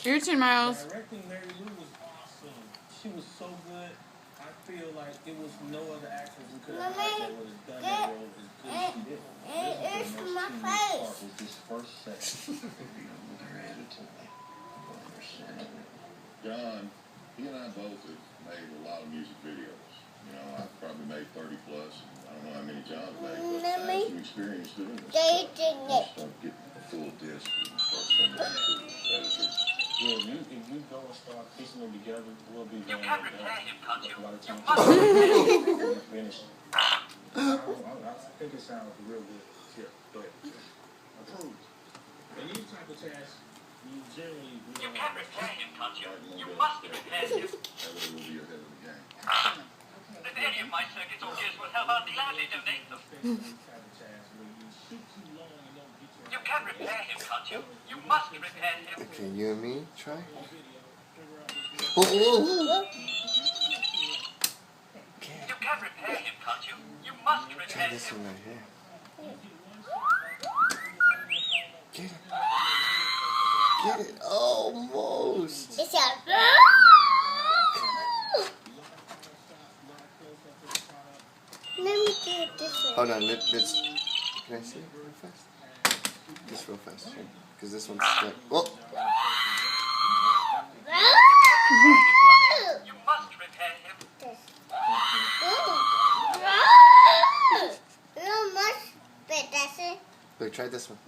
Your turn, Miles. Directing Mary Lou was awesome. She was so good. I feel like it was no other actress who could have that would have done that role as good as she did. It's my face. Was this first set. John, he and I both have made a lot of music videos. You know, I've probably made 30 plus. I don't know how many John's made, but I have some experience doing this stuff. Start getting a full disc and start sending it to editors. Yeah, if you go and start piecing them together, we'll be done. You can repair him, can't you? A lot of times, finish. I think it sounds real good. Yeah, but approved. And these type of tasks, you generally You can repair him, can't you? You must repair him. That way we'll be ahead of the game. If any of my circuits or gears will help, I'll gladly donate them. You can repair him, can't you? You must repair him. Okay, you and me, try. Oh. You can repair him, can't you? You must repair Try this him. one right here. Get it. Get it. Almost. It's a Let me do it this way. Hold on, let's. Can I see it real fast? Just real fast, because this one's stuck. Oh! You must repair him. No much, but that's it. Look, try this one.